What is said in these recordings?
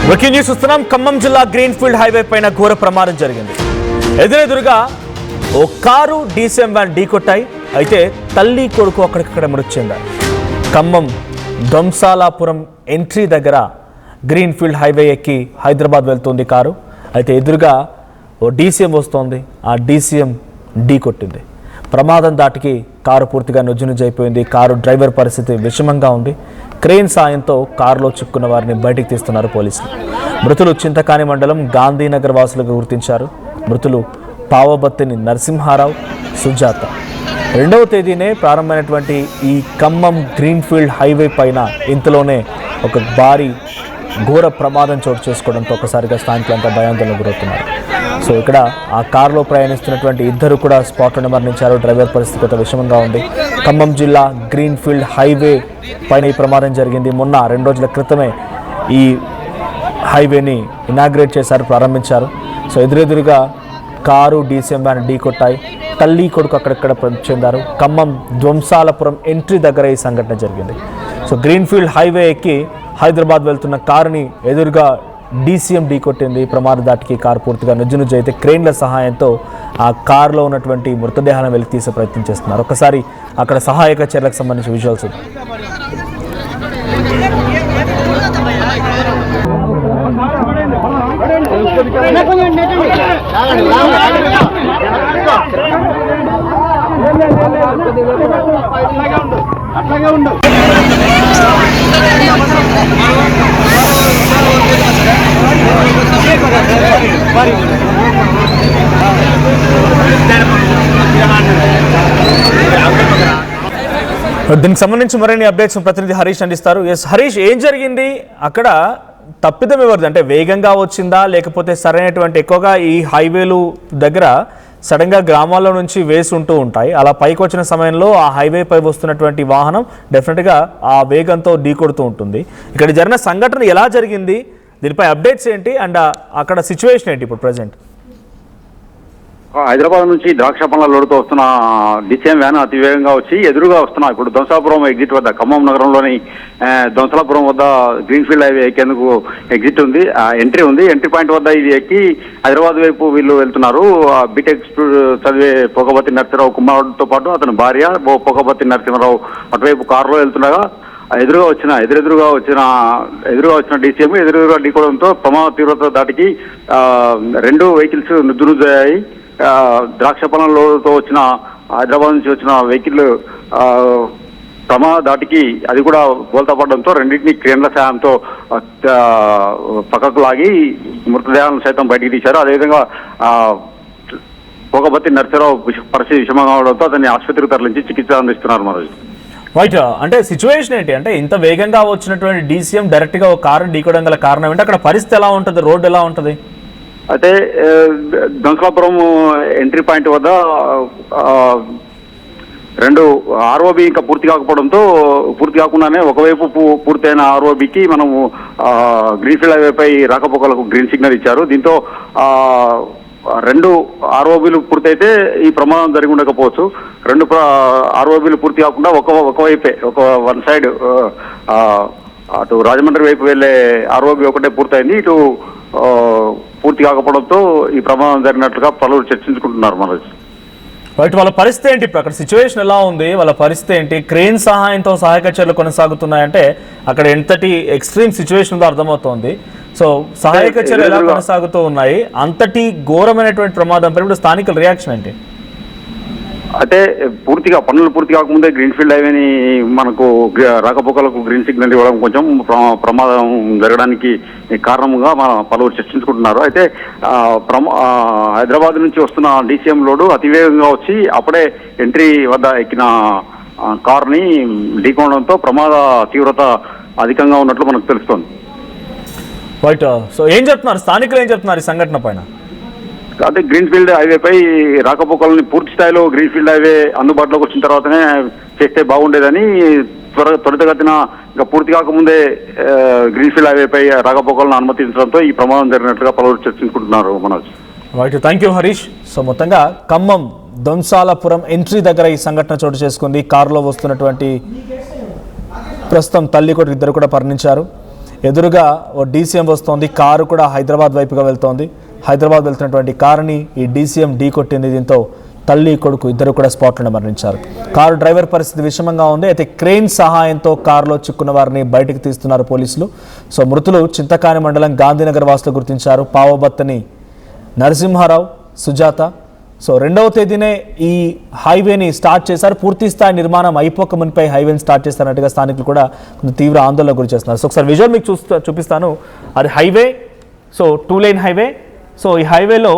Breaking news చూస్తున్నాం. ఖమ్మం జిల్లా greenfield highway పైన ఘోర ప్రమాదం జరిగింది. ఎదురెదురుగా ఓ కారు డీసీఎం వ్యాన్ ఢీకొట్టాయి. అయితే తల్లి కొడుకు అక్కడికక్కడ మృతి చెందారు. ఖమ్మం దొంసాలాపురం ఎంట్రీ దగ్గర గ్రీన్ఫీల్డ్ హైవే ఎక్కి హైదరాబాద్ వెళ్తుంది కారు. అయితే ఎదురుగా ఓ డీసీఎం వస్తోంది. ఆ డీసీఎం ఢీకొట్టింది. ప్రమాదం దాటికి కారు పూర్తిగా నుజ్జునుజ్జైపోయింది. కారు డ్రైవర్ పరిస్థితి విషమంగా ఉంది. క్రేన్ సాయంతో కారులో చిక్కున్న వారిని బయటికి తీస్తున్నారు పోలీసులు. మృతులు చింతకాని మండలం గాంధీనగర్ వాసులుగా గుర్తించారు. మృతులు పావబత్తిని నరసింహారావు, సుజాత. 2వ తేదీనే ప్రారంభమైనటువంటి ఈ ఖమ్మం గ్రీన్ఫీల్డ్ హైవే పైన ఇంతలోనే ఒక భారీ ఘోర ప్రమాదం చోటు చేసుకోవడంతో ఒకసారిగా స్థానికులంతా భయాందోళనకు గురవుతున్నారు. సో ఇక్కడ ఆ కారులో ప్రయాణిస్తున్నటువంటి ఇద్దరు కూడా స్పాట్లోనే మరణించారు. డ్రైవర్ పరిస్థితి కొంత విషమంగా ఉంది. ఖమ్మం జిల్లా గ్రీన్ఫీల్డ్ హైవే పైన ఈ ప్రమాదం జరిగింది. మొన్న 2 రోజుల క్రితమే ఈ హైవేని ఇనాగ్రేట్ చేశారు, ప్రారంభించారు. సో ఎదురెదురుగా కారు డీసీఎం వ్యాన్ ఢీకొట్టాయి. తల్లి కొడుకు అక్కడక్కడ మృతి చెందారు. ఖమ్మం దొంసాలపురం ఎంట్రీ దగ్గర ఈ సంఘటన జరిగింది. సో గ్రీన్ఫీల్డ్ హైవే ఎక్కి హైదరాబాద్ వెళ్తున్న కారుని ఎదురుగా డీసీఎం ఢీకొట్టింది. ప్రమాద దాటికి కారు పూర్తిగా నుజ్జునుజ్జు అయితే క్రెయిన్ల సహాయంతో ఆ కారులో ఉన్నటువంటి మృతదేహాలను వెలికి తీసే ప్రయత్నం చేస్తున్నారు. ఒకసారి అక్కడ సహాయక చర్యలకు సంబంధించిన విజువల్స్. దీనికి సంబంధించి మరిన్ని అప్డేట్స్ ప్రతినిధి హరీష్ అందిస్తారు. ఎస్ హరీష్, ఏం జరిగింది అక్కడ? తప్పిదం ఎవరిది? అంటే వేగంగా వచ్చిందా, లేకపోతే సరైనటువంటి ఎక్కువగా ఈ హైవేలు దగ్గర సడన్గా గ్రామాల్లో నుంచి వేసి ఉంటూ ఉంటాయి. అలా పైకి వచ్చిన సమయంలో ఆ హైవే పై వస్తున్నటువంటి వాహనం డెఫినెట్గా ఆ వేగంతో ఢీకొడుతూ ఉంటుంది. ఇక్కడ జరిగిన సంఘటన ఎలా జరిగింది, దీనిపై అప్డేట్స్ ఏంటి, అండ్ అక్కడ సిచ్యువేషన్ ఏంటి ఇప్పుడు ప్రజెంట్? హైదరాబాద్ నుంచి ద్రాక్ష పండ్ల లోడుతో వస్తున్న డీసీఎం వ్యాన్ అతివేగంగా వచ్చి ఎదురుగా వస్తున్నా ఇప్పుడు దొంసాపురం ఎగ్జిట్ వద్ద, ఖమ్మం నగరంలోని దొంసలాపురం వద్ద గ్రీన్ఫీల్డ్ హైవే ఎక్కేందుకు ఎగ్జిట్ ఉంది, ఎంట్రీ ఉంది. ఎంట్రీ పాయింట్ వద్ద ఇది ఎక్కి హైదరాబాద్ వైపు వీళ్ళు వెళ్తున్నారు. బీటెక్ చదివే పొగబత్తి నరసింహరావు కుమారుడితో పాటు అతని భార్య పొగబత్తి నరసింహరావు అటువైపు కారులో వెళ్తుండగా ఎదురుగా వచ్చిన డీసీఎం ఎదురుగా ఢీకోవడంతో ప్రమాద తీవ్రత దాటికి 2 వెహికల్స్ నుజ్జునుజ్జయ్యాయి. ద్రాక్ష పొలంలోతో వచ్చిన హైదరాబాద్ నుంచి వచ్చిన వెహికల్ ప్రమాద దాటికి అది కూడా బోల్తా పడడంతో రెండింటినీ క్రేన్ల సాయంతో పక్కకు లాగి మృతదేహాలను సైతం బయటికి తీశారు. అదేవిధంగా పొగబత్తి నరసింహరావు పరిస్థితి విషమంగా అవడంతో అతన్ని ఆసుపత్రికి తరలించి చికిత్స అందిస్తున్నారు. మనోజ్, రైట్. అంటే సిచ్యువేషన్ ఏంటి? అంటే ఇంత వేగంగా వచ్చినటువంటి డీసీఎం డైరెక్ట్ గా ఒక కారు ఢీకోవడం గల కారణం ఏంటి? అక్కడ పరిస్థితి ఎలా ఉంటుంది, రోడ్డు ఎలా ఉంటుంది? అయితే దొంసలాపురం ఎంట్రీ పాయింట్ వద్ద 2 ఆర్ఓబి ఇంకా పూర్తి కాకుండానే ఒకవైపు పూర్తయిన ఆర్ఓబికి మనము గ్రీన్ఫీల్డ్ హైవేపై రాకపోకలకు గ్రీన్ సిగ్నల్ ఇచ్చారు. దీంతో 2 ఆర్ఓబీలు పూర్తయితే ఈ ప్రమాదం జరిగి ఉండకపోవచ్చు. 2 ఆర్ఓబీలు పూర్తి కాకుండా ఒకవైపే వన్ సైడ్ అటు రాజమండ్రి వైపు వెళ్లే ఆర్ఓబి ఒకటే పూర్తయింది. ఇటు పూర్తి కాకపోవడంతో ఈ ప్రమాదం జరిగినట్లుగా పలువురు చర్చించుకుంటున్నారు. మనోజ్, రైట్. వాళ్ళ పరిస్థితి ఏంటి ఇప్పుడు? అక్కడ సిచ్యువేషన్ ఎలా ఉంది, వాళ్ళ పరిస్థితి ఏంటి? క్రేన్ సహాయంతో సహాయక చర్యలు కొనసాగుతున్నాయంటే అక్కడ ఎంతటి ఎక్స్ట్రీమ్ సిచ్యువేషన్ ఉందో అర్థమవుతోంది. సో సహాయక చర్యలు ఎలా కొనసాగుతూ ఉన్నాయి? అంతటి ఘోరమైనటువంటి ప్రమాదంపై ఇప్పుడు స్థానికుల రియాక్షన్ ఏంటి? అయితే పనులు పూర్తి కాకముందే గ్రీన్ఫీల్డ్ హైవేని మనకు రాకపోకలకు గ్రీన్ సిగ్నల్ ఇవ్వడం కొంచెం ప్రమాదం జరగడానికి కారణంగా మన పలువురు చర్చించుకుంటున్నారు. అయితే హైదరాబాద్ నుంచి వస్తున్న డీసీఎం లోడు అతివేగంగా వచ్చి అప్పుడే ఎంట్రీ వద్ద ఎక్కిన కారుని ఢీకొనడంతో ప్రమాద తీవ్రత అధికంగా ఉన్నట్లు మనకు తెలుస్తోంది. రైట్. సో ఏం చెప్తున్నారు స్థానికులు, ఏం చెప్తున్నారు ఈ సంఘటన పైన? అంటే గ్రీన్ఫీల్డ్ హైవేపై రాకపోకలని పూర్తి స్థాయిలో గ్రీన్ఫీల్డ్ హైవే అందుబాటులోకి వచ్చిన తర్వాతనే చేస్తే బాగుండేదని, త్వరితగతిన ఇంకా పూర్తి కాకముందే గ్రీన్ఫీల్డ్ హైవేపై రాకపోకలను అనుమతించడంతో ఈ ప్రమాదం జరిగినట్లుగా పలువురు చర్చించుకుంటున్నారు. Manoj, right. Thank you Harish. So మొత్తంగా ఖమ్మం దొంసాలపురం ఎంట్రీ దగ్గర ఈ సంఘటన చోటు చేసుకుంది. కారులో వస్తున్నటువంటి ప్రస్తుతం తల్లి కొడుకు ఇద్దరు కూడా మరణించారు. ఎదురుగా ఓ డీసీఎం వస్తోంది, కారు కూడా హైదరాబాద్ వైపుగా వెళ్తోంది. హైదరాబాద్ వెళ్తున్నటువంటి కారుని ఈ డీసీఎం ఢీ కొట్టింది. దీంతో తల్లి కొడుకు ఇద్దరు కూడా స్పాట్లోనే మరణించారు. కారు డ్రైవర్ పరిస్థితి విషమంగా ఉంది. అయితే క్రెయిన్ సహాయంతో కారులో చిక్కున్న వారిని బయటికి తీస్తున్నారు పోలీసులు. సో మృతులు చింతకాని మండలం గాంధీనగర్ వాసులు గుర్తించారు. పావబత్తని నరసింహారావు, సుజాత. సో 2వ తేదీనే ఈ హైవేని స్టార్ట్ చేశారు. పూర్తి స్థాయి నిర్మాణం అయిపోక మునిపై హైవేని స్టార్ట్ చేస్తారన్నట్టుగా స్థానికులు కూడా కొంచెం తీవ్ర ఆందోళన గురి చేస్తున్నారు. సో ఒకసారి విజువల్ మీకు చూపిస్తాను. అది highway, so 2 lane highway. So ఈ హైవేలో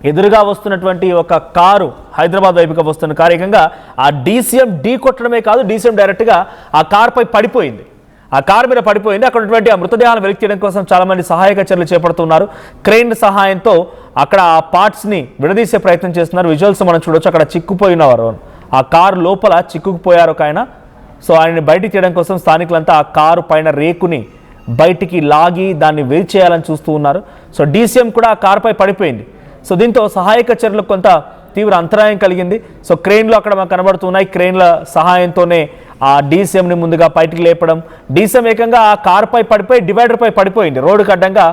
ఎదురుగా వస్తున్నటువంటి ఒక కారు, హైదరాబాద్ వైపుగా వస్తున్న కారు ఏకంగా ఆ డీసీఎం ఢీ కొట్టడమే కాదు, డీసీఎం డైరెక్ట్గా ఆ కార్పై పడిపోయింది. ఆ కారు మీద పడిపోయింది. అక్కడ ఉన్నటువంటి ఆ మృతదేహాలను వెలికి తీయడం కోసం చాలామంది సహాయక చర్యలు చేపడుతున్నారు. క్రెయిన్ సహాయంతో అక్కడ ఆ పార్ట్స్ని విడదీసే ప్రయత్నం చేస్తున్నారు. విజువల్స్ మనం చూడొచ్చు. అక్కడ చిక్కుపోయినవారు, ఆ కారు లోపల చిక్కుకుపోయారు ఒక ఆయన. సో ఆయన్ని బయటికి తీయడం కోసం స్థానికులంతా ఆ కారు పైన రేకుని బయటికి లాగి దాన్ని వేరు చేయాలని చూస్తూ ఉన్నారు. సో డీసీఎం కూడా ఆ కారుపై పడిపోయింది. సో దీంతో సహాయక చర్యలకు కొంత తీవ్ర అంతరాయం కలిగింది. సో క్రెయిన్లు అక్కడ మనకు కనబడుతున్నాయి. క్రెయిన్ల సహాయంతోనే ఆ డీసీఎంని ముందుగా బయటికి లేపడం. డీసీఎం ఏకంగా ఆ కారుపై పడిపోయి డివైడర్పై పడిపోయింది. రోడ్డుకు అడ్డంగా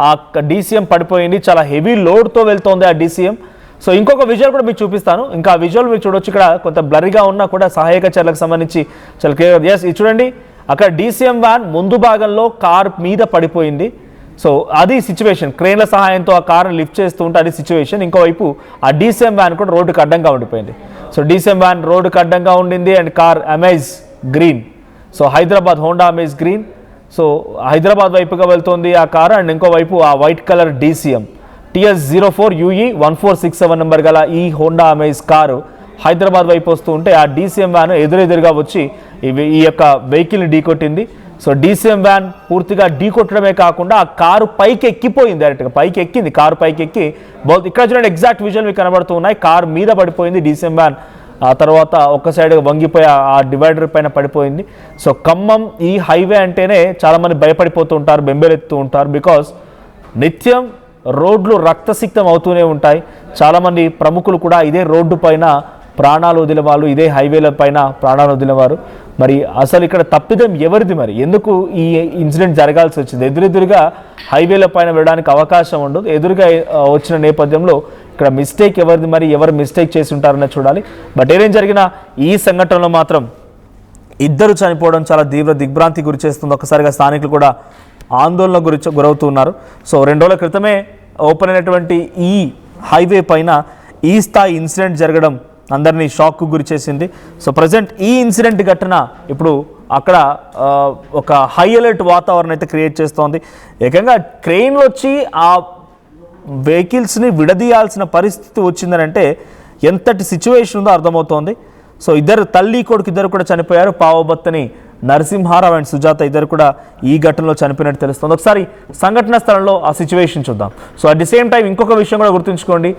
ఆ డీసీఎం పడిపోయింది. చాలా హెవీ లోడ్తో వెళ్తోంది ఆ డీసీఎం. సో ఇంకొక విజువల్ కూడా మీకు చూపిస్తాను. ఇంకా విజువల్ మీరు చూడొచ్చు. ఇక్కడ కొంత బ్లరీగా ఉన్నా కూడా సహాయక చర్యలకు సంబంధించి చాలా క్లియర్. ఎస్, ఇది చూడండి. అక్కడ డీసీఎం వ్యాన్ ముందు భాగంలో కారు మీద పడిపోయింది. సో అది సిచ్యువేషన్. క్రెయిన్ల సహాయంతో ఆ కారుని లిఫ్ట్ చేస్తూ ఉంటే అది సిచ్యువేషన్. ఇంకోవైపు ఆ డీసీఎం వ్యాన్ కూడా రోడ్డుకు అడ్డంగా ఉండిపోయింది. సో డీసీఎం వ్యాన్ రోడ్డుకు అడ్డంగా ఉండింది. And car amaze green, so Hyderabad Honda amaze green. So Hyderabad వైపుగా వెళ్తోంది ఆ కారు. అండ్ ఇంకోవైపు ఆ white colour DCM TS04UE 1467 number గల ఈ హోండా అమేజ్ కారు హైదరాబాద్ వైపు వస్తూ ఉంటే ఆ డీసీఎం వ్యాన్ ఎదురెదురుగా వచ్చి ఈ యొక్క వెహికల్ని ఢీకొట్టింది. సో డీసీఎం వ్యాన్ పూర్తిగా ఢీకొట్టడమే కాకుండా ఆ కారు పైకి ఎక్కిపోయింది. డైరెక్ట్గా పైకి ఎక్కింది. కారు పైకి ఎక్కి ఇక్కడ చూడండి, ఎగ్జాక్ట్ విజువల్ మీకు కనబడుతూ ఉన్నాయి. కారు మీద పడిపోయింది డీసీఎం వ్యాన్. ఆ తర్వాత ఒక్క సైడ్ వంగిపోయి ఆ డివైడర్ పైన పడిపోయింది. సో ఖమ్మం ఈ హైవే అంటేనే చాలామంది భయపడిపోతూ ఉంటారు, బెంబేలెత్తుతూ ఉంటారు. బికాస్ నిత్యం రోడ్లు రక్తసిక్తం అవుతూనే ఉంటాయి. చాలామంది ప్రముఖులు కూడా ఇదే రోడ్డు పైన ప్రాణాలు వదిలేవాళ్ళు, ఇదే హైవేల పైన ప్రాణాలు వదిలేవారు. మరి అసలు ఇక్కడ తప్పిదం ఎవరిది? మరి ఎందుకు ఈ ఇన్సిడెంట్ జరగాల్సి వచ్చింది? ఎదురెదురుగా హైవేల పైన వెళ్ళడానికి అవకాశం ఉండదు. ఎదురుగా వచ్చిన నేపథ్యంలో ఇక్కడ మిస్టేక్ ఎవరిది? మరి ఎవరు మిస్టేక్ చేసి ఉంటారనే చూడాలి. బట్ ఏదేం జరిగినా ఈ సంఘటనలో మాత్రం ఇద్దరు చనిపోవడం చాలా తీవ్ర దిగ్భ్రాంతి గురి చేస్తుంది. ఒక్కసారిగా స్థానికులు కూడా ఆందోళన గురవుతున్నారు. సో 2 రోజుల క్రితమే ఓపెన్ అయినటువంటి ఈ హైవే పైన ఈ స్థాయి ఇన్సిడెంట్ జరగడం అందరినీ షాక్కు గురి చేసింది. సో ప్రజెంట్ ఈ ఇన్సిడెంట్ ఘటన ఇప్పుడు అక్కడ ఒక హై అలర్ట్ వాతావరణం అయితే క్రియేట్ చేస్తోంది. ఏకంగా క్రెయిన్ వచ్చి ఆ వెహికల్స్ని విడదీయాల్సిన పరిస్థితి వచ్చిందని అంటే ఎంతటి సిచ్యువేషన్ ఉందో అర్థమవుతోంది. సో తల్లి కొడుకు ఇద్దరు కూడా చనిపోయారు. పావబత్తని నరసింహారావు అండ్ సుజాత ఇద్దరు కూడా ఈ ఘటనలో చనిపోయినట్టు తెలుస్తుంది. ఒకసారి సంఘటన స్థలంలో ఆ సిచ్యువేషన్ చూద్దాం. So at the same time ఇంకొక విషయం కూడా గుర్తుంచుకోండి,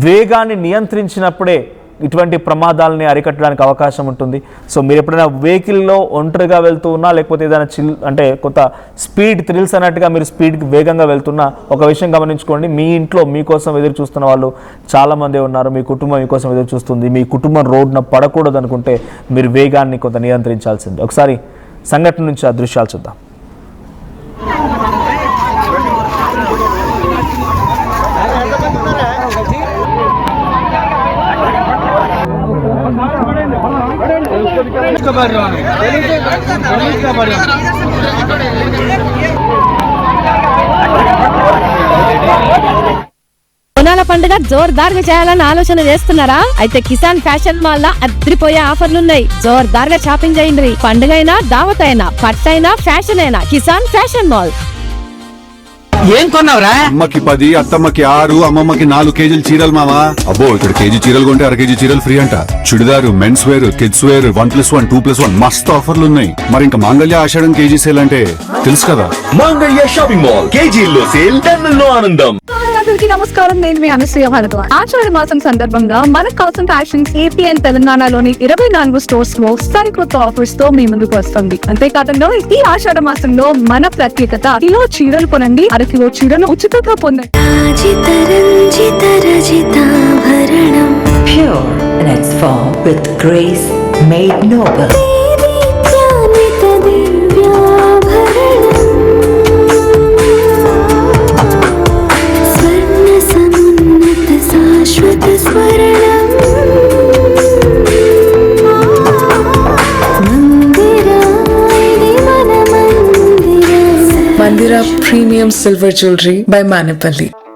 వేగాన్ని నియంత్రించినప్పుడే ఇటువంటి ప్రమాదాలని అరికట్టడానికి అవకాశం ఉంటుంది. సో మీరు ఎప్పుడైనా వెహికల్లో ఒంటరిగా వెళ్తూ ఉన్నా, లేకపోతే ఏదైనా అంటే కొంత స్పీడ్ థ్రిల్స్ అన్నట్టుగా మీరు స్పీడ్కి వేగంగా వెళ్తున్నా ఒక విషయం గమనించుకోండి, మీ ఇంట్లో మీకోసం ఎదురు చూస్తున్న వాళ్ళు చాలామంది ఉన్నారు. మీ కుటుంబం మీకోసం ఎదురు చూస్తుంది. మీ కుటుంబం రోడ్డున పడకూడదు అనుకుంటే మీరు వేగాన్ని కొంత నియంత్రించాల్సింది. ఒకసారి సంఘటన నుంచి ఆ దృశ్యాలు చూద్దాం. బోనాల పండుగ జోర్దార్గా చేయాలని ఆలోచన చేస్తున్నారా? అయితే కిసాన్ ఫ్యాషన్ మాల్ లో అద్రిపోయే ఆఫర్లున్నాయి. జోర్దార్గా షాపింగ్ చేయండి. పండుగ అయినా, దావత్ అయినా, పట్టు అయినా, ఫ్యాషన్ అయినా కిసాన్ ఫ్యాషన్ మాల్. ఏం కొన్నావురా? అమ్మకి 10, అత్తమ్మకి 6, అమ్మమ్మకి 4 కేజీలు చీరలు మావా. అబ్బో, ఇక్కడ కేజీ చీరలు కొంటే అర కేజీ చీరలు ఫ్రీ అంట. Chudidar, men's wear, kids wear 1+1, 2+1 మస్తు ఆఫర్లు ఉన్నాయి. మరి ఇంకా మాంగళ్య ఆషాఢం కేజీ సేల్ అంటే తెలుసు కదా. మాంగళ్య షాపింగ్ మాల్ కేజీల్లో సేల్, టన్నుల్లో ఆనందం. అందరికీ నమస్కారం. నేను మీ అనసూయ భారద్వాజ్. ఆషాఢ మాసం సందర్భంగా మన కాసన్ ఫ్యాషన్స్ ఏపీ అండ్ తెలంగాణలోని 24 స్టోర్స్ లో సరికొత్త ఆఫర్స్ తో మీ ముందుకు వస్తుంది. అంతేకాదంలో ఈ ఆషాఢ మాసంలో మన ప్రత్యేకత, కిలో చీరలు కొనండి, అర కిలో చీరను ఉచితంగా పొందండి. Pure in its form with grace made noble. premium silver jewelry by Manipali.